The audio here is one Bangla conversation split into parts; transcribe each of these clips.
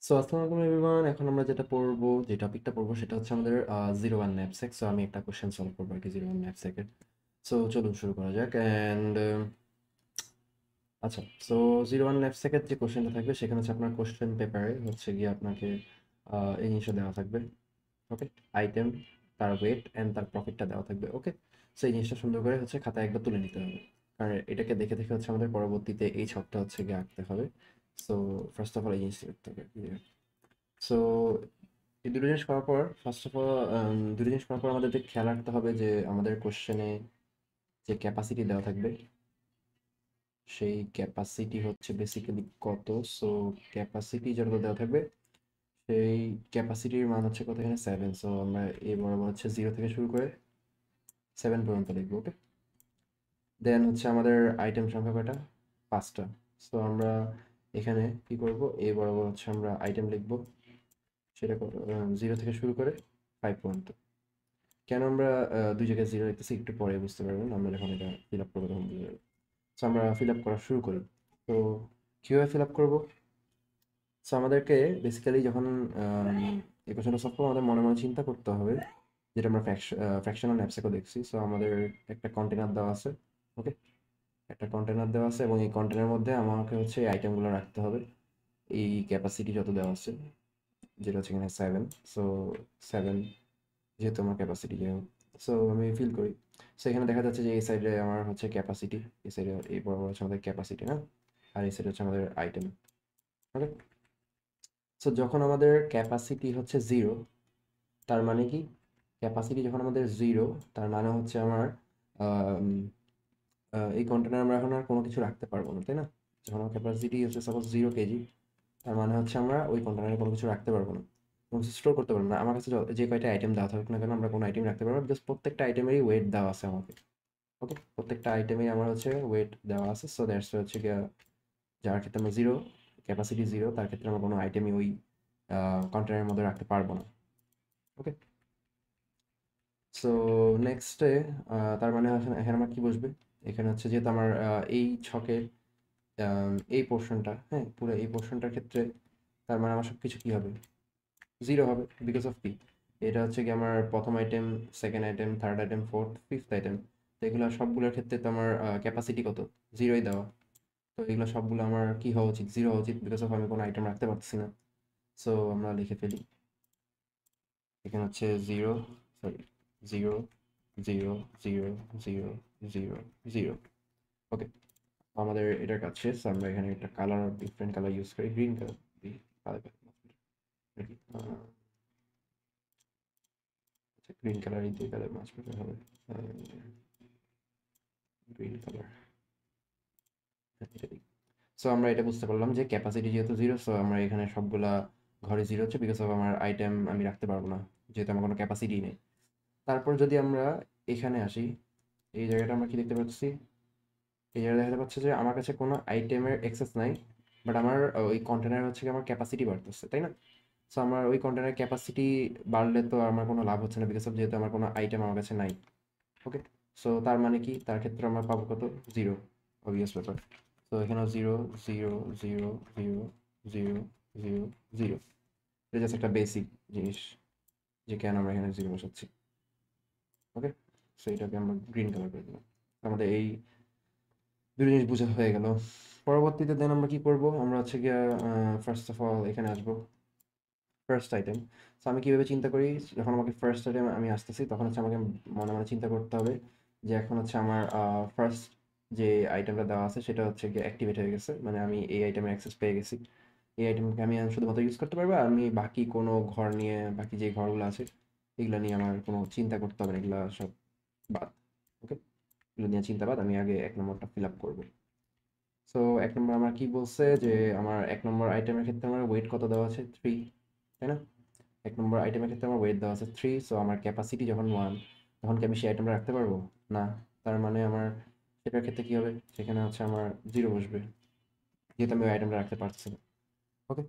সো আসসালামু আলাইকুম এভরিওয়ান। এখন আমরা যেটা পড়বো, যে টপিকটা পড়বো সেটা হচ্ছে আমাদের 01 ন্যাপস্যাক। সো আমি একটা কোশ্চেন সলভ করবো আর কি 01 ন্যাপস্যাকের। সো চলুন শুরু করা যাক। অ্যান্ড আচ্ছা, সো 01 ন্যাপস্যাকের যে কোশ্চেনটা থাকবে সেখানে হচ্ছে আপনার কোশ্চেন পেপারে হচ্ছে গিয়ে আপনাকে এই জিনিসটা দেওয়া থাকবে। ওকে, আইটেম, তার ওয়েট অ্যান্ড তার প্রফিটটা দেওয়া থাকবে। ওকে, সো এই জিনিসটা সুন্দর করে হচ্ছে খাতায় একবার তুলে নিতে হবে, কারণ এটাকে দেখে দেখে হচ্ছে আমাদের পরবর্তীতে এই ছকটা হচ্ছে গিয়ে আঁকতে হবে। সো ফার্স্ট অফ অল এই জিনিসটা করতে হবে। সো এই দুটো জিনিস করার পর ফার্স্ট অফ অল দুটো জিনিস করার পর আমাদেরকে খেয়াল রাখতে হবে যে আমাদের কোশ্চেনে যে ক্যাপাসিটি দেওয়া থাকবে সেই ক্যাপাসিটি হচ্ছে বেসিক্যালি কত। সো ক্যাপাসিটি যত দেওয়া থাকবে সেই ক্যাপাসিটির মান হচ্ছে কত, এখানে 7। সো আমরা এই বরাবর হচ্ছে 0 থেকে শুরু করে 7 পর্যন্ত লিখবো। ওকে, দেন হচ্ছে আমাদের আইটেম সংখ্যা কয়টা, 5টা। সো আমরা এখানে কি করব, এই বরাবর হচ্ছে আমরা আইটেম লিখবো, সেটা 0 থেকে শুরু করে 5 পর্যন্ত। কেন আমরা দুই জায়গায় জিরো লিখতেছি একটু পরে বুঝতে পারবেন, আমরা যখন এটা ফিল আপ করবো তখন বুঝতে পারবেন। সো আমরা ফিল আপ করা শুরু করি। তো কীভাবে ফিল আপ করবো? সো আমাদেরকে বেসিক্যালি যখন এই কোশ্চেনটা সলভ করবো আমাদের মনে মনে চিন্তা করতে হবে, যেটা আমরা ফ্র্যাকশনাল ন্যাপস্যাকও দেখছি। সো আমাদের একটা কন্টেনার দেওয়া আছে। ওকে, একটা কন্টেনার দেওয়া আছে এবং এই কন্টেনারের মধ্যে আমাকে হচ্ছে এই আইটেমগুলো রাখতে হবে। এই ক্যাপাসিটি যত দেওয়া আছে, যেটা হচ্ছে এখানে 7। সো 7 যেহেতু আমার ক্যাপাসিটি, যাই হোক, সো আমি ফিল করি। সো এখানে দেখা যাচ্ছে যে এই সাইডে আমার হচ্ছে ক্যাপাসিটি, এই সাইডে এই বরাবর হচ্ছে আমাদের ক্যাপাসিটি না, আর এই সাইডে হচ্ছে আমাদের আইটেম। ওকে, সো যখন আমাদের ক্যাপাসিটি হচ্ছে 0, তার মানে কি, ক্যাপাসিটি যখন আমাদের 0 তার মানে হচ্ছে আমার আম, এই কন্টেনার আমরা এখন আর কোনো কিছু রাখতে পারবো না, তাই না? যখন আমার ক্যাপাসিটি হচ্ছে সাপোজ 0 কেজি, তার মানে হচ্ছে আমরা ওই কন্টেনারে কোনো কিছু রাখতে পারবো না, কোনো কিছু স্টোর করতে পারবো না। আমার কাছে যে কয়টা আইটেম দেওয়া থাকুক না কেন, আমরা কোনো আইটেম রাখতে পারবো না, বিকজ প্রত্যেকটা আইটেমেরই ওয়েট দেওয়া আছে আমাকে। ওকে, প্রত্যেকটা আইটেমেই আমার হচ্ছে ওয়েট দেওয়া আছে। সো দ্যাটস হচ্ছে গিয়ে যার ক্ষেত্রে আমরা 0, ক্যাপাসিটি 0, তার ক্ষেত্রে আমরা কোনো আইটেমই ওই কন্টেনারের মধ্যে রাখতে পারবো না। ওকে, সো নেক্সটে তার মানে এখানে আমার কি বসবে, এখানে হচ্ছে যেহেতু আমার এই ছকে এই পোর্শনটা, হ্যাঁ, পুরো এই পোর্শনটার ক্ষেত্রে তার মানে আমার সব কিছু কী হবে, 0 হবে। বিকজ অফ কি, এটা হচ্ছে কি আমার প্রথম item, second item, third item, fourth, fifth item. তো এগুলো সবগুলোর ক্ষেত্রে তো আমার ক্যাপাসিটি কত, 0ই দেওয়া। তো এগুলো সবগুলো আমার কি হওয়া উচিত, 0 হওয়া উচিত, বিকজ অফ আমি কোনো আইটেম রাখতে পারতেছি না। সো আমরা লিখে ফেলি, এখানে হচ্ছে 0, সরি, 0, 0, 0, 0, 0, 0। ওকে, আমাদের এটার কাজ শেষ। আমরা এখানে একটা কালার, ডিফারেন্ট কালার ইউজ করি, গ্রিন কালার দিই। কালার গ্রিন কালারই দিয়ে কালার মাছ পেতে হবে, গ্রিন কালার। সো আমরা এটা বুঝতে পারলাম যে ক্যাপাসিটি যেহেতু 0, সো আমরা এখানে সবগুলা ঘরে 0 হচ্ছে, বিকজ অফ আমার আইটেম আমি রাখতে পারবো না, যেহেতু আমার কোনো ক্যাপাসিটি নেই। তারপর যদি আমরা এখানে আসি, এই জায়গাটা আমরা কি দেখতে পাচ্ছি, এই জায়গায় দেখতে পাচ্ছি যে আমার কাছে কোনো আইটেমের এক্সেস নাই, বাট আমার ওই কন্টেনার হচ্ছে কি আমার ক্যাপাসিটি বাড়তেছে, তাই না? সো আমার ওই কন্টেনার ক্যাপাসিটি বাড়লে তো আমার কোনো লাভ হচ্ছে না, বিকজ অফ যেহেতু আমার কোনো আইটেম আমার কাছে নাই। ওকে, সো তার মানে কি, তার ক্ষেত্রে আমরা পাবো কত, 0, অবভিয়াস ব্যাপার। তো এখানেও 0, 0, 0, 0, 0, 0, 0। এটা জাস্ট একটা বেসিক জিনিস যে কেন আমরা এখানে 0 বসাচ্ছি। ওকে, সো এটাকে আমরা গ্রিন কালার করে দিলাম। আমাদের এই দুটো জিনিস বোঝা হয়ে গেল। পরবর্তীতে দেন আমরা কি করব, আমরা হচ্ছে গিয়ে ফার্স্ট অফ অল এখানে আসবো, ফার্স্ট আইটেম। সো আমি কীভাবে চিন্তা করি, যখন আমাকে ফার্স্ট আইটেম আমি আসতেছি তখন হচ্ছে আমাকে মনে মনে চিন্তা করতে হবে যে এখন হচ্ছে আমার ফার্স্ট যে আইটেমটা দেওয়া আছে সেটা হচ্ছে গিয়ে অ্যাক্টিভেট হয়ে গেছে, মানে আমি এই আইটেমের অ্যাক্সেস পেয়ে গেছি। এই আইটেমকে আমি শুধুমাত্র ইউজ করতে পারবো, আর আমি বাকি কোনো ঘর নিয়ে, বাকি যে ঘরগুলো আছে এগুলো নিয়ে আমার কোনো চিন্তা করতে হবে না, এগুলো সব বাদ। ওকে, এগুলো নিয়ে চিন্তা বাদ, আমি আগে 1 নম্বরটা ফিল আপ করবো। সো 1 নম্বর আমার কি বলছে যে আমার 1 নম্বর আইটেমের ক্ষেত্রে আমার ওয়েট কত দেওয়া আছে, 3, তাই না? 1 নম্বর আইটেমের ক্ষেত্রে আমার ওয়েট দেওয়া আছে 3। সো আমার ক্যাপাসিটি যখন 1, তখন কি আমি সেই আইটেমটা রাখতে পারবো না? তার মানে আমার সেটার ক্ষেত্রে কি হবে, সেখানে হচ্ছে আমার 0 বসবে, যেহেতু আমি ওই আইটেমটা রাখতে পারছি না। ওকে,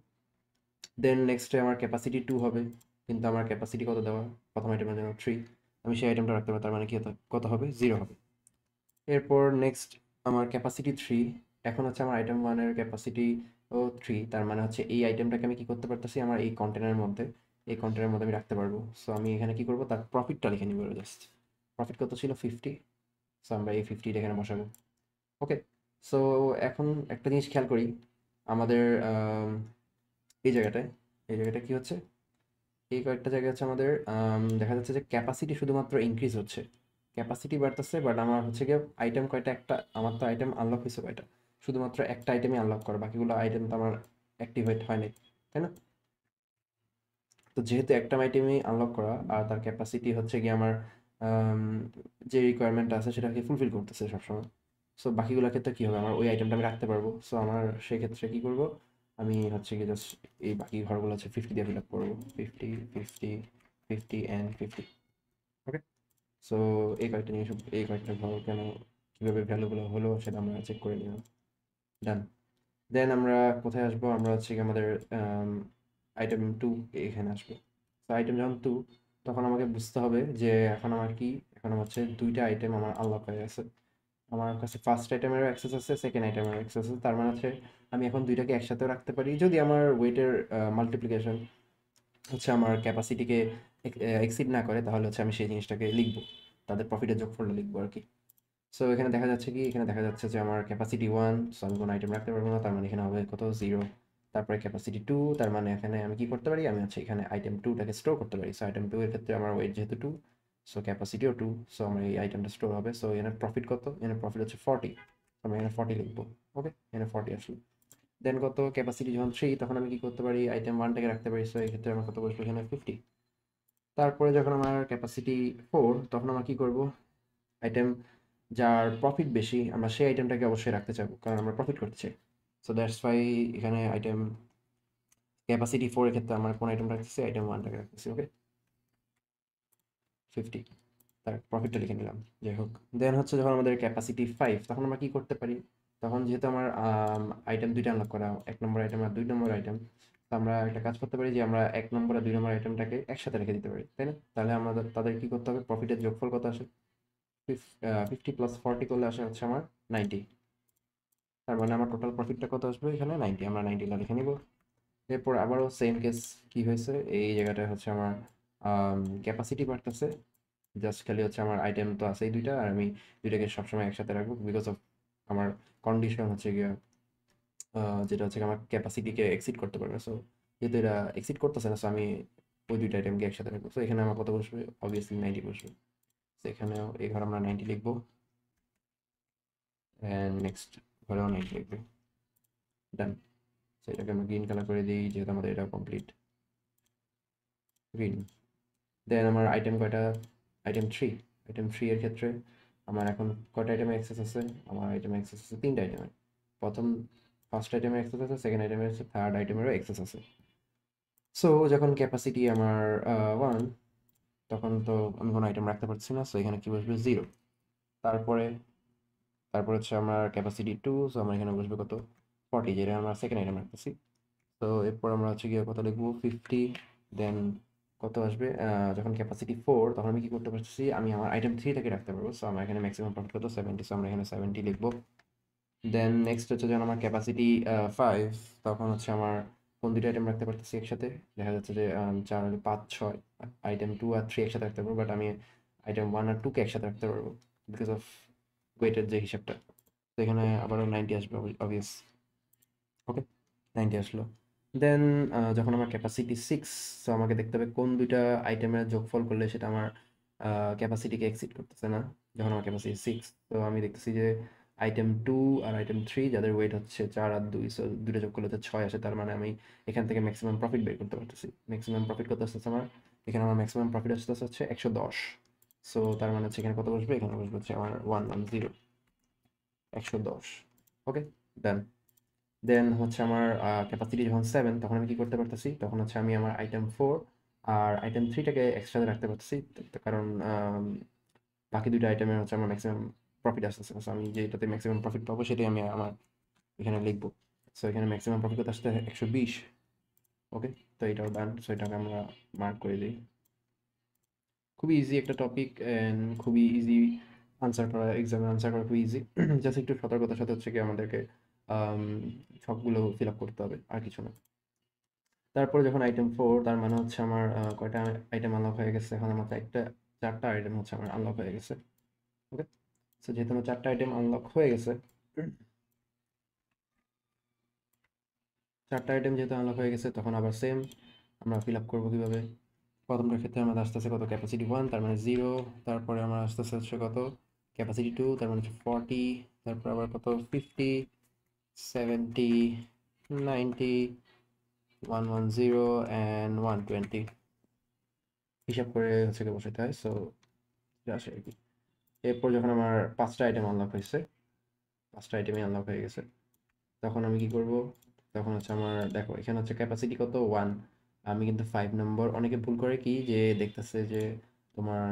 দেন নেক্সটে আমার ক্যাপাসিটি 2 হবে, কিন্তু আমার ক্যাপাসিটি কত দেওয়া, প্রথম আইটেমের জন্য 3, আমি সেই আইটেমটা রাখতে পারবো, তার মানে কি কত হবে, 0 হবে। এরপর নেক্সট আমার ক্যাপাসিটি 3, এখন হচ্ছে আমার আইটেম 1 এর ক্যাপাসিটি ও 3, তার মানে হচ্ছে এই আইটেমটাকে আমি কি করতে পারতেছি, আমার এই কন্টেনারের মধ্যে, এই কন্টেনারের মধ্যে আমি রাখতে পারবো। সো আমি এখানে কি করব, তার প্রফিটটা লিখে নিব জাস্ট। প্রফিট কত ছিল, 50। সো আমরা এই 50 এখানে বসাবো। ওকে। সো এখন একটা জিনিস খেয়াল করি, আমাদের এই জায়গাটায়, এই জায়গাটা কি হচ্ছে, এই কয়েকটা জায়গায় হচ্ছে আমাদের দেখা যাচ্ছে যে ক্যাপাসিটি শুধুমাত্র ইনক্রিজ হচ্ছে, ক্যাপাসিটি বাড়তেছে, বাট আমার হচ্ছে গিয়ে আইটেম কয়টা, একটা, আমার তো আইটেম আনলক হয়েছে কয়টা, শুধুমাত্র একটা আইটেমই আনলক করা, বাকিগুলো আইটেম তো আমার অ্যাক্টিভেট হয় নাই, তাই না? তো যেহেতু একটা আইটেমই আনলক করা আর তার ক্যাপাসিটি হচ্ছে গিয়ে আমার আম, যে রিকোয়ারমেন্ট আছে সেটাকে ফুলফিল করতেছে সবসময়, সো বাকিগুলোর ক্ষেত্রে কী হবে, আমার ওই আইটেমটা আমি রাখতে পারবো। সো আমার সেক্ষেত্রে কী করব, আমি হচ্ছে কি জাস্ট এই বাকি ঘরগুলো হচ্ছে 50 দিয়ে ফিল আপ করবো, 50, 50, 50 অ্যান্ড 50। ওকে। সো এই কয়েকটা জিনিস, এই কয়েকটা ঘর কেন কীভাবে ভ্যালুগুলো হলো সেটা আমরা চেক করে নিলাম। ডান। দেন আমরা কোথায় আসবো, আমরা হচ্ছে কি আমাদের আইটেম 2 এখানে আসবো। তো আইটেম যখন 2, তখন আমাকে বুঝতে হবে যে এখন আমার কি, এখন আমার হচ্ছে দুইটা আইটেম আমার আনলক হয়ে গেছে, আমার কাছে ফার্স্ট আইটেমেরও অ্যাক্সেস আছে, সেকেন্ড আইটেমেরও অ্যাক্সেস আছে, তার মানে হচ্ছে আমি এখন দুইটাকে একসাথেও রাখতে পারি যদি আমার ওয়েটের মাল্টিপ্লিকেশন হচ্ছে আমার ক্যাপাসিটিকে এক্সিড না করে, তাহলে হচ্ছে আমি সেই জিনিসটাকে লিখবো, তাদের প্রফিটের যোগফলটা লিখবো আর কি। সো এখানে দেখা যাচ্ছে কি, এখানে দেখা যাচ্ছে যে আমার ক্যাপাসিটি 1, সো আমি কোনো আইটেম রাখতে পারবো না, তার মানে এখানে হবে কত, 0। তারপরে ক্যাপাসিটি 2, তার মানে এখানে আমি কি করতে পারি, আমি হচ্ছে এখানে আইটেম 2টাকে স্টোর করতে পারি। সো আইটেম 2 এর ক্ষেত্রে আমার ওয়েট যেহেতু 2, সো ক্যাপাসিটিও 2, সো আমার এই আইটেমটা স্টোর হবে। সো এখানে প্রফিট কত, এখানে প্রফিট হচ্ছে 40, আমি এখানে 40 লিখবো। ওকে, এখানে 40 আসলো। দেন কত, ক্যাপাসিটি যখন 3, তখন আমি কি করতে পারি, আইটেম 1টাকে রাখতে পারি, সো এই ক্ষেত্রে আমার কত বসলো, এখানে 50। তারপরে যখন আমার ক্যাপাসিটি 4, তখন আমরা কি করব, আইটেম যার প্রফিট বেশি আমরা সেই আইটেমটাকে অবশ্যই রাখতে চাবো, কারণ আমরা প্রফিট করতে চাই। সো দ্যাটস ওয়াই এখানে আইটেম ক্যাপাসিটি 4 এর ক্ষেত্রে আমরা কোন আইটেম রাখতেছি, আইটেম 1টাকে রাখতেছি। ওকে, 50, তার প্রফিটটা লিখে নিলাম, যাই হোক। দেন হচ্ছে যখন আমাদের ক্যাপাসিটি 5, তখন আমরা কি করতে পারি, তখন যেহেতু আমার আইটেম দুইটা আনলক করা, 1 নম্বর আইটেম আর 2 নম্বর আইটেম, তো আমরা একটা কাজ করতে পারি যে আমরা 1 নম্বর আর 2 নম্বর আইটেমটাকে একসাথে রেখে দিতে পারি, তাই না? তাহলে আমাদের তাদের কি করতে হবে, প্রফিটের যোগফল কত আসে, 50 প্লাস 40 করলে আসে হচ্ছে আমার 90, তার মানে আমার টোটাল প্রফিটটা কত আসবে, এখানে 90, আমরা 90 লিখে নিব। এরপর আবারও সেম কেস কি হয়েছে, এই জায়গাটায় হচ্ছে আমার ক্যাপাসিটি বাড়তেছে, জাস্ট খালি হচ্ছে আমার আইটেম তো আছেই দুইটা, আর আমি দুইটাকে সবসময় একসাথে রাখবো বিকজ অফ আমার কন্ডিশন হচ্ছে গিয়ে যেটা হচ্ছে আমার ক্যাপাসিটিকে এক্সিড করতে পারবে। সো যেহেতু এটা এক্সিড করতেছে না, সো আমি ওই দুইটা আইটেমকে একসাথে রাখবো। সো এখানে আমার কত বসবে, অবভিয়াসলি 90 বসবে। তো এখানেও এই ঘরে আমরা 90 লিখবো, অ্যান্ড নেক্সট ঘরেও 90 লিখবো। ডান। সো এটাকে আমরা গ্রিন কালার করে দিই, যেহেতু আমাদের এটা কমপ্লিট, গ্রিন। দেন আমার আইটেম কয়টা, আইটেম 3, আইটেম 3 এর ক্ষেত্রে আমার এখন কয়টা আইটেমে অ্যাক্সেস আছে, আমার আইটেমে অ্যাক্সেস আছে 3টা আইটেমে। প্রথম, ফার্স্ট আইটেমে অ্যাক্সেস আছে, সেকেন্ড আইটেমে আছে, থার্ড আইটেমেরও অ্যাক্সেস আছে। সো যখন ক্যাপাসিটি আমার 1, তখন তো আমি কোনো আইটেম রাখতে পারছি না, সো এখানে কি বসবে, 0। তারপরে, তারপর হচ্ছে আমার ক্যাপাসিটি 2, সো আমার এখানে বসবে কত, 40, যেটা আমরা সেকেন্ড আইটেম রাখতেছি। তো এরপর আমরা হচ্ছে গিয়ে কত লিখবো, 50। দেন কত আসবে, যখন ক্যাপাসিটি 4, তখন আমি কি করতে পারছি, আমি আমার আইটেম 3টাকে রাখতে পারবো। সো আমার এখানে ম্যাক্সিমাম প্রফিট কত, 70, সো আমরা এখানে 70 লিখবো। দেন নেক্সট হচ্ছে যখন আমার ক্যাপাসিটি 5, তখন হচ্ছে আমার কোন দুটো আইটেম রাখতে পারতেছি একসাথে, দেখা যাচ্ছে যে 4, 5, 6 আইটেম 2 আর 3 একসাথে রাখতে পারবো, বাট আমি আইটেম 1 আর 2কে একসাথে রাখতে পারবো বিকজ অফ ওয়েটের যে হিসাবটা। তো এখানে আবারও 90 আসবে, অবভিয়াস। ওকে, 90 আসলো। দেন যখন আমার ক্যাপাসিটি 6, সো আমাকে দেখতে হবে কোন দুইটা আইটেমের যোগফল করলে সেটা আমার ক্যাপাসিটিকে এক্সিড করতেছে না। যখন আমার ক্যাপাসিটি 6, তো আমি দেখতেছি যে আইটেম 2 আর আইটেম 3 যাদের ওয়েট হচ্ছে 4 আর 2, সো দুটো যোগ করলে তো 6 আসে, তার মানে আমি এখান থেকে ম্যাক্সিমাম প্রফিট বের করতে পারতেছি। ম্যাক্সিমাম প্রফিট কত আসতেছে আমার, এখানে আমার ম্যাক্সিমাম প্রফিট আসতেছে হচ্ছে 110। সো তার মানে হচ্ছে এখানে কত বসবে, এখানে বসবে হচ্ছে আমার 110, 110। ওকে, ডান। দেন হচ্ছে আমার ক্যাপাসিটি যখন 7, তখন আমি কি করতে পারতেছি, তখন হচ্ছে আমি আমার আইটেম 4 আর আইটেম 3টাকে একসাথে রাখতে পারতেছি, কারণ বাকি দুইটা আইটেমের হচ্ছে আমার ম্যাক্সিমাম প্রফিট আসতেছে। So আমি যেটাতে ম্যাক্সিমাম প্রফিট পাবো সেটাই আমি আমার এখানে লিখবো। সো এখানে ম্যাক্সিমাম প্রফিট কত আসতে, 120। ওকে, তো এটাও ডান। সো এটাকে আমরা মার্ক করে দিই। খুবই ইজি একটা টপিক, অ্যান্ড খুবই ইজি আনসার করা, এক্সামে আনসার করা খুবই ইজি। জাস্ট একটু সতর্কতার সাথে হচ্ছে কি আমাদেরকে সবগুলো ফিল আপ করতে হবে, আর কিছু না। তারপরে যখন আইটেম 4, তার মানে হচ্ছে আমার কয়টা আইটেম আনলক হয়ে গেছে, এখন আমার একটা 4টা আইটেম হচ্ছে আমার আনলক হয়ে গেছে। ওকে, সো যেহেতু আমার 4টা আইটেম আনলক হয়ে গেছে, 4টা আইটেম যেহেতু আনলক হয়ে গেছে, তখন আবার সেম আমরা ফিল আপ করবো কীভাবে। প্রথমটার ক্ষেত্রে আমাদের আসতেছে কত, ক্যাপাসিটি 1 তার মানে 0, তারপরে আমার আসতেছে হচ্ছে কত, ক্যাপাসিটি 2 তার মানে হচ্ছে 40, তারপর আবার কত 50, 70, 90, 110 অ্যান্ড 120 হিসাব করে হচ্ছে গিয়ে বসাতে হয়। সো আসে আর কি। এরপর যখন আমার 5টা আইটেম আনলক হয়েছে, 5টা আইটেমই আনলক হয়ে গেছে, তখন আমি কি করব, তখন হচ্ছে আমার দেখো এখানে হচ্ছে ক্যাপাসিটি কত 1, আমি কিন্তু 5 নম্বর, অনেকে ভুল করে কি যে দেখতেছে যে তোমার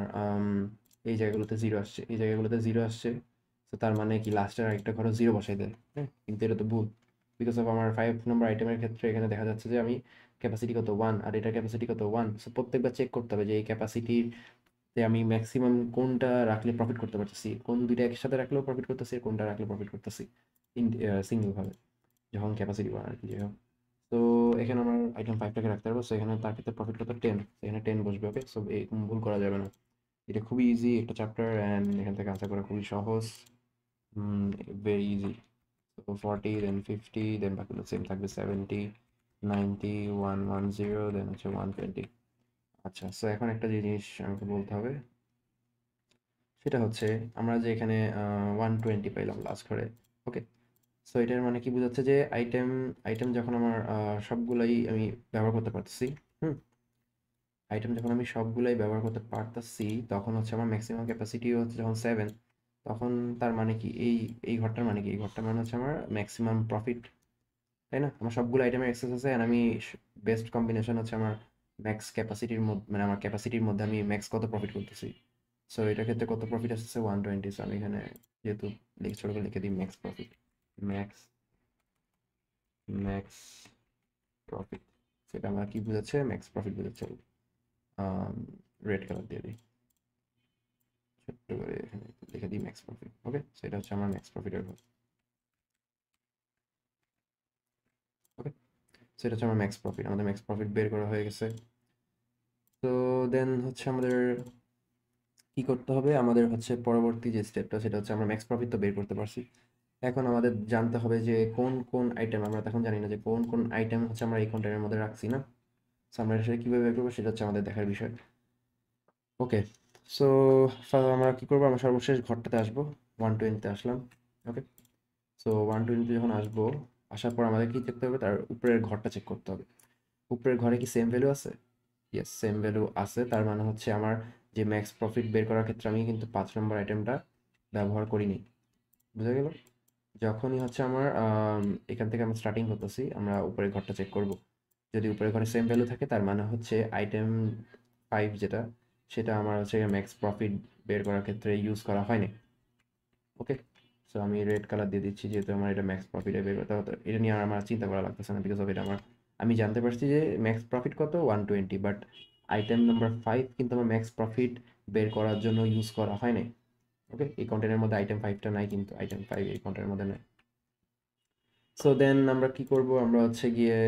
এই জায়গাগুলোতে জিরো আসছে, এই জায়গাগুলোতে জিরো আসছে, তো তার মানে কি লাস্টের আরেকটা ঘরে জিরো বসাই দেয়, হ্যাঁ, কিন্তু এটা তো ভুল। বিকজ অফ আমার 5 নম্বর আইটেমের ক্ষেত্রে এখানে দেখা যাচ্ছে যে আমি ক্যাপাসিটি কত 1 আর এটা ক্যাপাসিটি কত 1, সো প্রত্যেকবার চেক করতে হবে যে এই ক্যাপাসিটির আমি ম্যাক্সিমাম কোনটা রাখলে প্রফিট করতে পারতেছি, কোন দুইটা একসাথে রাখলেও প্রফিট করতেছি, আর কোনটা রাখলে প্রফিট করতেছি সিঙ্গেল ভাবে, যখন ক্যাপাসিটি বাড়ে আর কি। যাই হোক, তো এখানে আমার আইটেম 5টাকে রাখতে পারবো, সো এখানে তার ক্ষেত্রে প্রফিট কত 10, এখানে 10 বসবে। ওকে, সো এই ভুল করা যাবে না, এটা খুবই ইজি একটা চ্যাপ্টার অ্যান্ড এখান থেকে আনসার করা খুবই সহজ, ভেরি ইজি। তো 40 দেন 50 দেন বাকিগুলো সেম থাকবে, 70, 90, 110 দেন হচ্ছে 120। আচ্ছা, সো এখন একটা জিনিস আমাকে বলতে হবে, সেটা হচ্ছে আমরা যে এখানে 120 পাইলাম লাস্ট ঘরে। ওকে, সো এটার মানে কি বোঝাচ্ছে যে আইটেম আইটেম যখন আমার সবগুলাই আমি ব্যবহার করতে পারতেছি, হুম, আইটেম যখন আমি সবগুলাই ব্যবহার করতে পারতেছি, তখন হচ্ছে আমার ম্যাক্সিমাম ক্যাপাসিটি হচ্ছে যখন 7, তখন তার মানে কি এই এই ঘরটার মানে কি, এই ঘরটার মানে হচ্ছে আমার ম্যাক্সিমাম প্রফিট, তাই না? আমার সবগুলো আইটেমের অ্যাক্সেস আছে and আমি বেস্ট কম্বিনেশন হচ্ছে আমার ম্যাক্স ক্যাপাসিটির মধ্যে, মানে আমার ক্যাপাসিটির মধ্যে আমি ম্যাক্স কত প্রফিট করতেছি। সো এটার ক্ষেত্রে কত প্রফিট আসছে 120, সো আমি এখানে যেহেতু ছোট করে লিখে দিই max profit, max max profit, সেটা আমার কি বোঝাচ্ছে, ম্যাক্স প্রফিট বোঝাচ্ছে। রেড কালার দিয়ে দিই, ছোট্ট করে এখানে লিখে দিই ম্যাক্স প্রফিট। ওকে, সেটা হচ্ছে আমার ম্যাক্স প্রফিটের ঘর। ওকে, সেটা হচ্ছে আমার ম্যাক্স প্রফিট, আমাদের ম্যাক্স প্রফিট বের করা হয়ে গেছে। তো দেন হচ্ছে আমাদের কি করতে হবে, আমাদের হচ্ছে পরবর্তী যে স্টেপটা, সেটা হচ্ছে আমরা ম্যাক্স প্রফিট তো বের করতে পারছি, এখন আমাদের জানতে হবে যে কোন কোন আইটেম, আমরা তখন জানি না যে কোন কোন আইটেম হচ্ছে আমরা এই কন্টেন্টের মধ্যে রাখছি না, সো আমরা সেটা কীভাবে বের করবো সেটা হচ্ছে আমাদের দেখার বিষয়। ওকে, সো আমরা কি করবো, আমরা সর্বশেষ ঘরটাতে আসবো, 120-তে আসলাম। ওকে, সো 120-তে যখন আসবো, আসার পর আমাদের কি দেখতে হবে, তার উপরের ঘরটা চেক করতে হবে, উপরের ঘরে কি সেম ভ্যালু আছে। ইয়েস, সেম ভ্যালু আছে, তার মানে হচ্ছে আমার যে ম্যাক্স প্রফিট বের করার ক্ষেত্রে আমি কিন্তু 5 নম্বর আইটেমটা ব্যবহার করিনি, বুঝা গেল। যখনই হচ্ছে আমার এখান থেকে আমরা স্টার্টিং করতেছি, আমরা উপরের ঘরটা চেক করব, যদি উপরের ঘরে সেম ভ্যালু থাকে তার মানে হচ্ছে আইটেম 5 যেটা, সেটা আমার হচ্ছে ম্যাক্স প্রফিট বের করার ক্ষেত্রে ইউজ করা হয়নি। ওকে, সো আমি রেড কালার দিয়ে দিচ্ছি, যেহেতু আমার এটা ম্যাক্স প্রফিটে বের করতে হতো, এটা নিয়ে আর আমার চিন্তা করা লাগতেছে না, বিকজ অফ এটা আমার, আমি জানতে পারছি যে ম্যাক্স প্রফিট কত 120, বাট আইটেম নাম্বার 5 কিন্তু আমার ম্যাক্স প্রফিট বের করার জন্য ইউজ করা হয় নাই। ওকে, এই কন্টেন্টের মধ্যে আইটেম 5টা নাই, কিন্তু আইটেম 5 এই কন্টেন্টের মধ্যে নাই। সো দেন আমরা কি করব, আমরা হচ্ছে গিয়ে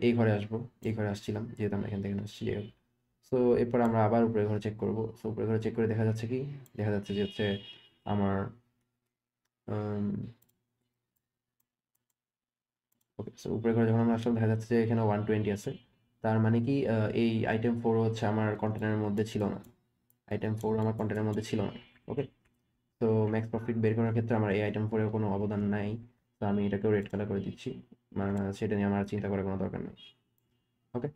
এই ঘরে আসবো, এই ঘরে আসছিলাম যেহেতু আমরা এখান থেকে আসছি, যাই হোক। সো এরপর আমরা আবার উপরের ঘরে চেক করব, সো উপরের ঘরে চেক করে দেখা যাচ্ছে কি, দেখা যাচ্ছে যে হচ্ছে আমার ওকে, সো উপরের ঘরে যখন আমরা আসলাম দেখা যাচ্ছে যে এখানে 120 আছে, তার মানে কি এই আইটেম 4 হচ্ছে আমার কন্টেনারের মধ্যে ছিল না, আইটেম 4 আমার কন্টেনারের মধ্যে ছিল না। ওকে, তো ম্যাক্স প্রফিট বের করার ক্ষেত্রে আমার এই আইটেম 4 এর কোনো অবদান নাই, তো আমি এটাকেও রেড কালার করে দিচ্ছি, মানে সেটা নিয়ে আমার চিন্তা করার কোনো দরকার নেই। ওকে,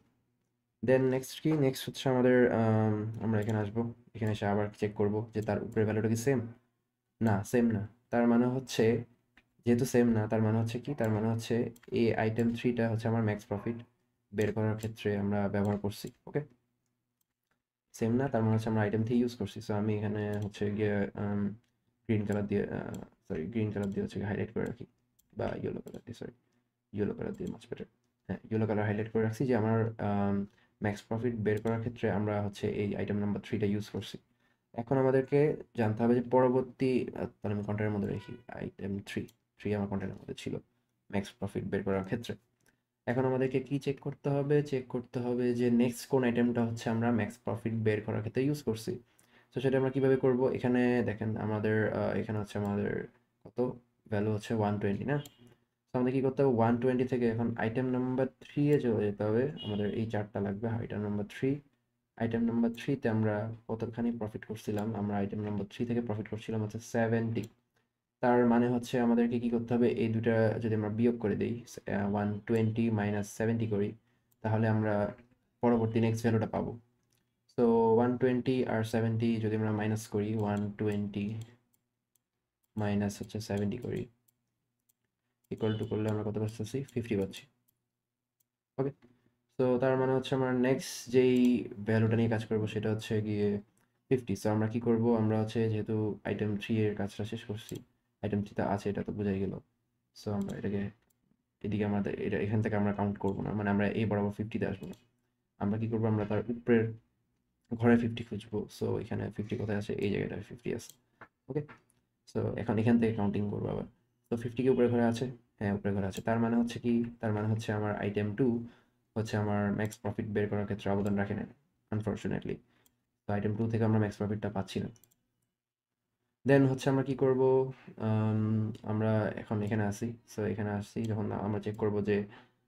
দেন নেক্সট কি, নেক্সট হচ্ছে আমাদের আমরা এখানে আসবো, এখানে এসে আবার চেক করব যে তার উপরের ভ্যালুটা কি সেম, না সেম না, তার মানে হচ্ছে, যেহেতু সেম না তার মানে হচ্ছে কি, তার মানে হচ্ছে এই আইটেম 3টা হচ্ছে আমার ম্যাক্স প্রফিট বের করার ক্ষেত্রে আমরা ব্যবহার করছি। ওকে, সেম না তার মানে হচ্ছে আমরা আইটেম 3 ইউজ করছি, সো আমি এখানে হচ্ছে গিয়ে গ্রিন কালার দিয়ে, সরি গ্রিন কালার দিয়ে হচ্ছে হাইলাইট করে রাখি, বা ইয়েলো কালার দিয়ে, সরি ইয়েলো কালার দিয়ে মাছ বেটার, হ্যাঁ ইয়েলো কালার হাইলাইট করে রাখছি যে আমার ম্যাক্স প্রফিট বের করার ক্ষেত্রে আমরা হচ্ছে এই আইটেম নাম্বার 3টা ইউজ করছি। এখন আমাদেরকে জানতে হবে যে পরবর্তী, তাহলে আমি কন্টেন্টের মধ্যে রাখি আইটেম 3, 3 আমার কন্টেন্টের মধ্যে ছিল, ম্যাক্স প্রফিট বের করার ক্ষেত্রে। এখন আমাদেরকে কি চেক করতে হবে? চেক করতে হবে যে নেক্সট কোন আইটেমটা হচ্ছে আমরা ম্যাক্স প্রফিট বের করার ক্ষেত্রে ইউজ করছি। তো সেটা আমরা কিভাবে করব? এখানে দেখেন আমাদের এখানে হচ্ছে আমাদের কত ভ্যালু হচ্ছে 120 না? তো আমাদের কি করতে হবে? 120 থেকে এখন আইটেম নাম্বার 3 এ চলে যেতে হবে। আমাদের এই চারটা লাগবে। আইটেম নাম্বার 3, আইটেম নাম্বার 3 তে আমরা কতখানি প্রফিট করছিলাম? আমরা আইটেম নাম্বার 3 থেকে প্রফিট করছিলাম হচ্ছে 70। তার মানে হচ্ছে আমাদেরকে কি করতে হবে? এই দুটা যদি আমরা বিয়োগ করে দিই, 120 মাইনাস 70 করি, তাহলে আমরা পরবর্তী নেক্সট ভ্যালুটা পাবো। সো 120 আর 70 যদি আমরা মাইনাস করি, 120 মাইনাস হচ্ছে 70 করি, ইকুয়াল টু করলে আমরা কত পাচ্ছি? 50 পাচ্ছি। ওকে, তো তার মানে হচ্ছে আমরা নেক্সট যেই ভ্যালুটা নিয়ে কাজ করবো সেটা হচ্ছে গিয়ে 50। সো আমরা কি করব? আমরা হচ্ছে যেহেতু আইটেম 3 এর কাজটা শেষ করছি, আইটেম 3 তে আছে এটা তো বোঝাই গেল। সো আমরা এটাকে এদিকে আমাদের এটা এখান থেকে আমরা কাউন্ট করব না, মানে আমরা এই বরাবর 50 তে আসবো না। আমরা কি করব? আমরা তার উপরের ঘরে 50 খুঁজবো। সো এখানে 50 কোথায় আছে? এই জায়গাটায় 50 আছে। ওকে, সো এখন এখান থেকে কাউন্টিং করবো আবার। তো 50 কি উপরের ঘরে আছে? হ্যাঁ, উপরের ঘরে আছে। তার মানে হচ্ছে কি? তার মানে হচ্ছে আমার আইটেম 2 হচ্ছে আমার ম্যাক্স প্রফিট বের করার ক্ষেত্রে অবদান রাখে না, আনফরচুনেটলি। তো আইটেম 2 থেকে আমরা ম্যাক্স প্রফিটটা পাচ্ছি না। দেন হচ্ছে আমরা কি করব? আম, আমরা এখন এখানে আসি। সো এখানে আসছি যখন আমরা চেক করব যে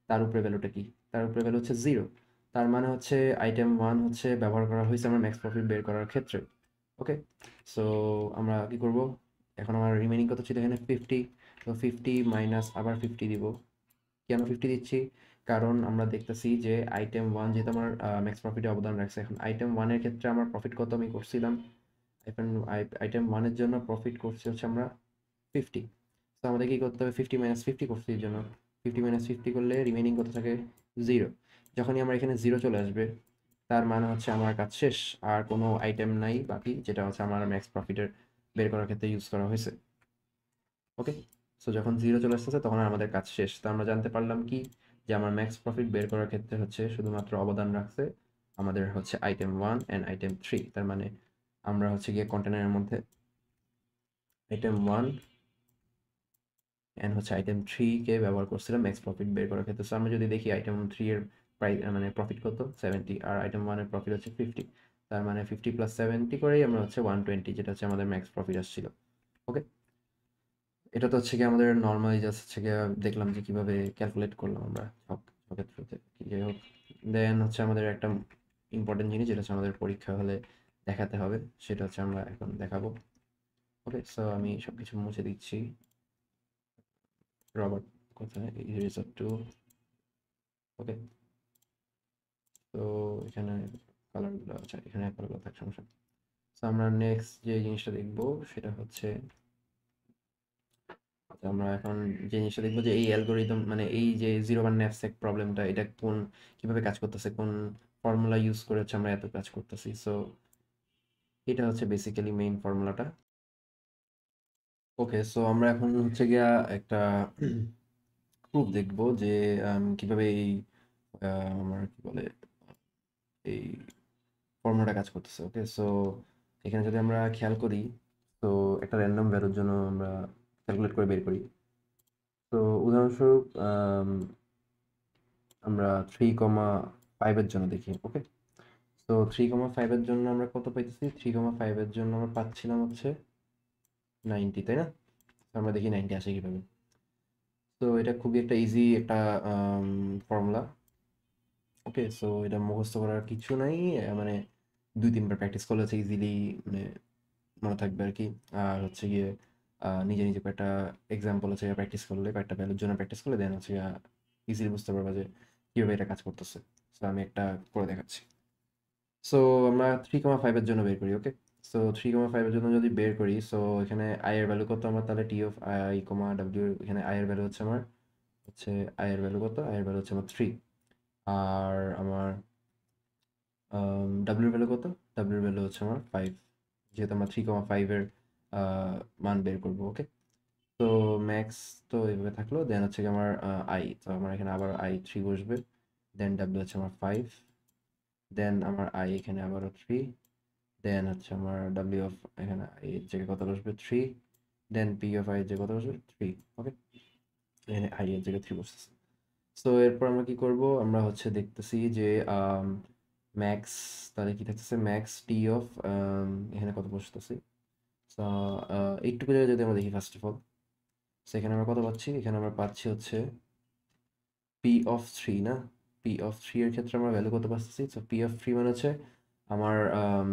তার উপরে ভ্যালুটা কি। তার উপরে ভ্যালু হচ্ছে 0। তার মানে হচ্ছে আইটেম 1 হচ্ছে ব্যবহার করা হয়েছে আমার ম্যাক্স প্রফিট বের করার ক্ষেত্রে। ওকে, সো আমরা কি করব? এখন আমার রিমেইনিং কত ছিল এখানে? 50। তো 50 মাইনাস আবার 50 দিব। কেন 50 দিচ্ছি? কারণ আমরা দেখতেছি যে আইটেম 1 যেহেতু আমার ম্যাক্স প্রফিটে অবদান রাখছে, এখন আইটেম 1 এর ক্ষেত্রে আমার প্রফিট কত আমি করছিলাম? এখন আইটেম 1 এর জন্য প্রফিট করছি হচ্ছে আমরা 50। তো আমাদের কি করতে হবে? 50 মাইনাস 50 করছি এর জন্য। 50 মাইনাস 50 করলে রিমেইনিং কত থাকে? 0। যখনই আমার এখানে 0 চলে আসবে, তার মানে হচ্ছে আমার কাজ শেষ। আর কোনো আইটেম নাই বাকি, যেটা হচ্ছে আমার ম্যাক্স প্রফিটের বের করার ক্ষেত্রে ইউজ করা হয়েছে। ওকে, সো যখন 0 চলে আসতেছে তখন আর আমাদের কাজ শেষ। তো আমরা জানতে পারলাম কি? যে আমার ম্যাক্স প্রফিট বের করার ক্ষেত্রে হচ্ছে শুধুমাত্র অবদান রাখছে আমাদের হচ্ছে আইটেম 1 অ্যান্ড আইটেম 3। তার মানে আমরা হচ্ছে গিয়ে কন্টেনারের মধ্যে আইটেম 1 অ্যান্ড হচ্ছে আইটেম 3 কে ব্যবহার করছিলাম ম্যাক্স প্রফিট বের করার ক্ষেত্রে। সো আমরা যদি দেখি আইটেম 3 এর প্রাইস মানে প্রফিট কত? 70, আর আইটেম 1 এর প্রফিট হচ্ছে 50। তার মানে 50 প্লাস 70 করেই আমরা হচ্ছে 120, যেটা হচ্ছে আমাদের ম্যাক্স প্রফিট আসছিল। ওকে, এটা তো হচ্ছে গিয়ে আমাদের নর্মালি জাস্ট হচ্ছে গিয়ে দেখলাম যে কিভাবে ক্যালকুলেট করলাম আমরা সব ছকের থ্রুতে। যাই হোক, দেন হচ্ছে আমাদের একটা ইম্পর্টেন্ট জিনিস যেটা হচ্ছে আমাদের পরীক্ষা হলে দেখাতে হবে, সেটা হচ্ছে আমরা এখন দেখাবো। ওকে, সো আমি সবকিছু মুছে দিচ্ছি। রবার্ট কোথায়? Eraser two. ওকে, তো এখানে কালারগুলো, আচ্ছা এখানে কালারগুলো থাক, সমস্যা নেই। তো আমরা নেক্সট যে জিনিসটা দেখবো সেটা হচ্ছে আমরা এখন যে জিনিসটা দেখবো যে এই অ্যালগোরিদম মানে এই যে জিরো ওয়ান ন্যাপস্যাক প্রবলেমটা, এটা কোন কিভাবে কাজ করতেছে, কোন ফর্মুলা ইউজ করে হচ্ছে আমরা এত কাজ করতেছি। সো এটা হচ্ছে বেসিক্যালি মেইন ফর্মুলাটা। ওকে, সো আমরা এখন হচ্ছে গিয়া একটা প্রুফ দেখবো যে কিভাবে এই আমার কি বলে এই ফর্মুলাটা কাজ করতেছে। ওকে, সো এখানে যদি আমরা খেয়াল করি, তো একটা র্যান্ডম ভ্যালুর জন্য আমরা ক্যালকুলেট করে বের করি। তো উদাহরণস্বরূপ আমরা 3,5 এর জন্য দেখি। ওকে, তো 3,5 এর জন্য আমরা কত পাইতেছি? 3,5 এর জন্য আমরা পাচ্ছিলাম হচ্ছে 90, তাই না? তো আমরা দেখি 90 আসে কিভাবে। তো এটা খুবই একটা ইজি একটা ফর্মুলা। ওকে, সো এটা মুখস্থ করার কিছু নাই। মানে 2-3 বার প্র্যাকটিস করলে হচ্ছে ইজিলি মানে মনে থাকবে আর কি। আর হচ্ছে গিয়ে নিজে নিজে কয়েকটা এক্সাম্পল হচ্ছে প্র্যাকটিস করলে, কয়েকটা ভ্যালুর জন্য প্র্যাকটিস করলে দেন হচ্ছে ইজিলি বুঝতে পারবা যে কীভাবে এটা কাজ করতেছে। সো আমি একটা করে দেখাচ্ছি। সো আমরা 3,5 এর জন্য বের করি। ওকে, সো 3,5 এর জন্য যদি বের করি, সো এখানে আই এর ভ্যালু কত? আমার তাহলে T of I comma W, এখানে আই এর ভ্যালু হচ্ছে আমার হচ্ছে আই এর ভ্যালু কত? আই এর ভ্যালু হচ্ছে আমার 3। আর আমার ডাব্লিউর ভ্যালু কত? ডাব্লিউর ভ্যালু হচ্ছে আমার 5, যেহেতু আমরা 3,5 এর মান বের করবো। ওকে, তো ম্যাক্স তো এইভাবে থাকলো। দেন হচ্ছে কি আমার আই, তো আমার এখানে আবার আই 3 বসবে। দেন ডাব্লিউ হচ্ছে আমার 5। দেন আমার আই এখানে আবারও 3। দেন হচ্ছে আমার ডাব্লিউ অফ এখানে এই জায়গায় কত বসবে? 3। দেন পি অফ আই যে কত বসবে? 3। ওকে, এখানে আই এর জায়গায় 3 বসতেছে। সো এরপর আমরা কি করব, আমরা হচ্ছে দেখতেছি যে ম্যাক্স, তাহলে কি থাকতেছে ম্যাক্স টি অফ, এখানে কত বসতেছি। সো এইটুকু জায়গায় যদি আমরা দেখি ফার্স্ট অফ অল, সেখানে আমরা কত পাচ্ছি, এখানে আমরা পাচ্ছি হচ্ছে পি অফ থ্রি না, পি অফ থ্রি এর ক্ষেত্রে আমরা ভ্যালু কত পাচ্ছি। সো পি অফ থ্রি মানে হচ্ছে আমার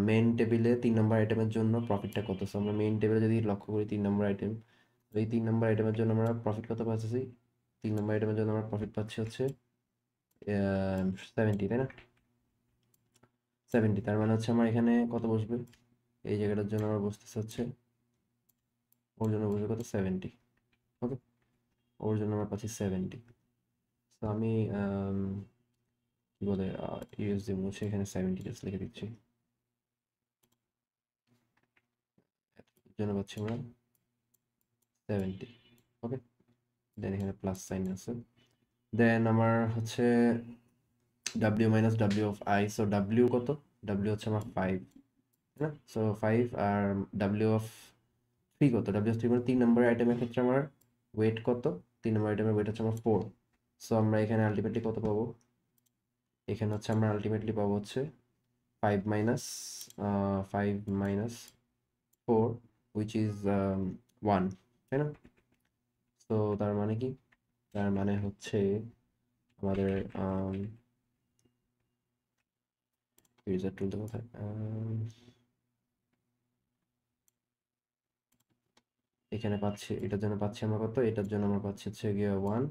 মেন টেবিলে 3 নম্বর আইটেমের জন্য প্রফিটটা কত। সো আমরা মেন টেবিলে যদি লক্ষ্য করি 3 নম্বর আইটেম, এই 3 নম্বর আইটেমের জন্য আমরা প্রফিট কত পাচ্ছি, 3 নম্বর আইটেমের জন্য আমরা প্রফিট পাচ্ছি হচ্ছে 70, তাই না? 70, তার মানে হচ্ছে আমার এখানে কত বসবে, এই জায়গাটার জন্য আমার বসতেছে হচ্ছে, ওর জন্য বসবে কত 70। ওকে, ওর জন্য আমরা পাচ্ছি 70। তো আমি কি বলে ইউএসডি মুছে এখানে 70 জাস্ট লিখে দিচ্ছি, এর জন্য পাচ্ছি আমরা 70। ওকে, দেন এখানে প্লাস সাইন আছে। দেন আমার হচ্ছে W minus W of I. So W কত, ডাব্লিউ হচ্ছে আমার 5, তাই না? সো 5 আর ডাব্লিউ অফ থ্রি কত, ডাব্লিউ অফ থ্রি মানে 3 নম্বর আইটেমের ক্ষেত্রে আমার ওয়েট কত, 3 নম্বর আইটেমের ওয়েট হচ্ছে আমার 4। সো আমরা এখানে আলটিমেটলি কত পাবো, এখানে হচ্ছে আমরা আলটিমেটলি পাবো হচ্ছে 5 মাইনাস 5 মাইনাস 4 উইচ ইজ 1, তাই না? তো তার মানে কি, তার মানে হচ্ছে আমাদের ইউজার টুলটা কোথায়, এখানে পাচ্ছি, এটার জন্য পাচ্ছি আমরা কত, এটার জন্য আমরা পাচ্ছি হচ্ছে গিয়ে 1,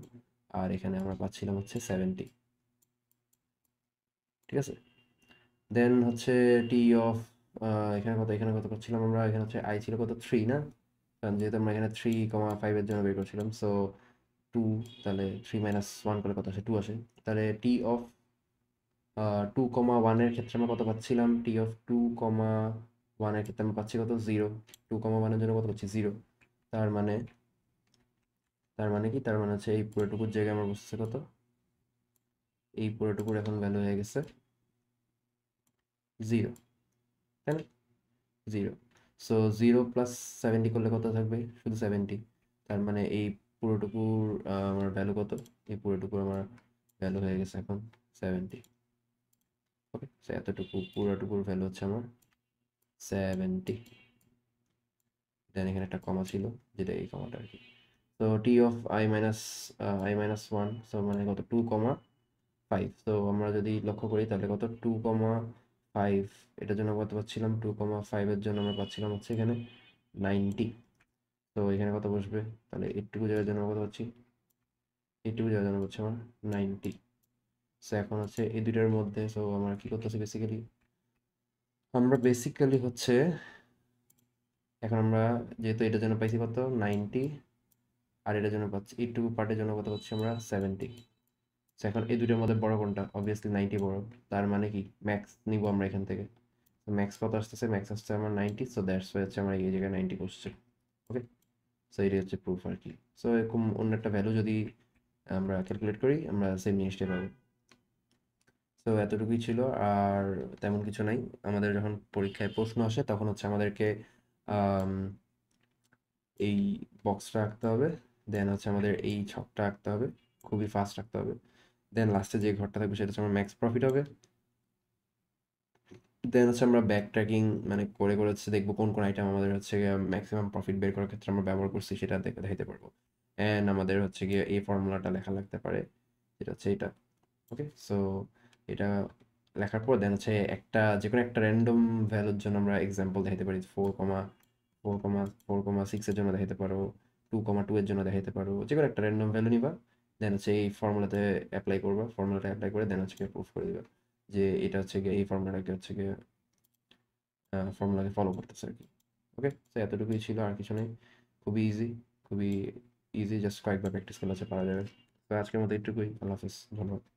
আর এখানে আমরা পাচ্ছিলাম হচ্ছে 70। ঠিক আছে, দেন হচ্ছে টি অফ, এখানে কত, এখানে কত করছিলাম আমরা, এখানে হচ্ছে আই ছিল কত 3 না, কারণ যেহেতু আমরা এখানে 3,5 এর জন্য বের করছিলাম। সো 2, তাহলে 3 মাইনাস 1 করলে কত আসে, 2 আসে। তাহলে টি অফ 2,1 এর ক্ষেত্রে আমরা কত পাচ্ছিলাম, টি অফ 2,1 এর ক্ষেত্রে আমরা পাচ্ছি কত 0, 2,1 এর জন্য কত পাচ্ছি 0। তার মানে, তার মানে কি, তার মানে হচ্ছে এই পুরোটুকুর জায়গায় আমার বসছে কত, এই পুরোটুকুর এখন ভ্যালু হয়ে গেছে 0, তাই না? 0। সো 0 প্লাস 70 করলে কত থাকবে, শুধু 70। তার মানে এই পুরোটুকুর আমার ভ্যালু কত, এই পুরোটুকুর আমার ভ্যালু হয়ে গেছে এখন 70। ওকে, সো এতটুকু পুরোটুকুর ভ্যালু হচ্ছে আমার 70। দেন এখানে একটা কমা ছিল, যেটা এই কমাটা আর কি। তো T of I minus 1, so মানে কত 2,5। তো আমরা যদি লক্ষ্য করি তাহলে কত 2,5, এটার জন্য কত পাচ্ছিলাম, 2,5 এর জন্য আমরা পাচ্ছিলাম হচ্ছে এখানে 90। তো এখানে কত বসবে, তাহলে এইটুকু জায়গার জন্য কত পাচ্ছি, এইটুকু জায়গার জন্য হচ্ছে আমার 90। সো এখন হচ্ছে এই দুইটার মধ্যে, সো আমরা কি করতেছি বেসিক্যালি, আমরা বেসিক্যালি হচ্ছে এখন আমরা যেহেতু এটার জন্য পাইছি কত 90, আর এটার জন্য পাচ্ছি এইটুকু পার্টের জন্য কত পাচ্ছি আমরা 70। সো এখন এই দুটোর মধ্যে বড় কোনটা, অবভিয়াসলি 90 বড়। তার মানে কি ম্যাক্স নিব আমরা এখান থেকে। তো ম্যাক্স কত আসতেছে, ম্যাক্স আসছে আমার 90। সো দ্যাটস ওয়াই হচ্ছে আমরা এই জায়গায় 90 বসছে। ওকে, সো এটাই হচ্ছে প্রুফ আর কি। সো এরকম অন্য একটা ভ্যালু যদি আমরা ক্যালকুলেট করি, আমরা সেম জিনিসটাই পাবো। তো এতটুকুই ছিল, আর তেমন কিছু নাই। আমাদের যখন পরীক্ষায় প্রশ্ন আসে তখন হচ্ছে আমাদেরকে আম, এই বক্সটা আঁকতে হবে, দেন হচ্ছে আমাদের এই ছকটা আঁকতে হবে, খুবই ফাস্ট আঁকতে হবে। দেন লাস্টে যে ঘরটা থাকবে সেটা হচ্ছে আমার ম্যাক্স প্রফিট হবে। দেন হচ্ছে আমরা ব্যাক ট্র্যাকিং মানে করে করে হচ্ছে দেখবো কোন কোন আইটেম আমাদের হচ্ছে ম্যাক্সিমাম প্রফিট বের করার ক্ষেত্রে আমরা ব্যবহার করছি, সেটা দেখাইতে পারবো। অ্যান্ড আমাদের হচ্ছে গিয়ে এই ফর্মুলাটা লেখা লাগতে পারে, যেটা হচ্ছে এটা। ওকে, সো এটা লেখার পর দেন হচ্ছে একটা যে কোনো একটা র্যান্ডম ভ্যালুর জন্য আমরা এক্সাম্পল দেখাতে পারি, 4,6 এর জন্য দেখাতে পারো, 2,2 এর জন্য দেখাতে পারো, যে কোনো একটা র্যান্ডম ভ্যালু নিবা, দেন হচ্ছে এই ফর্মুলাতে অ্যাপ্লাই করবা, ফর্মুলাটা অ্যাপ্লাই করে দেন হচ্ছে প্রুফ করে দিবা যে এটা হচ্ছে গিয়ে এই ফর্মুলাটাকে হচ্ছে গিয়ে ফর্মুলাকে ফলো করতেছে আর কি। ওকে, তো এতটুকুই ছিল, আর কিছু নেই। খুবই ইজি, খুবই ইজি, জাস্ট কয়েকবার প্র্যাকটিস করলে হচ্ছে পারা যাবে। তো আজকের মতো এইটুকুই, আল্লাহ হাফিজ, ধন্যবাদ।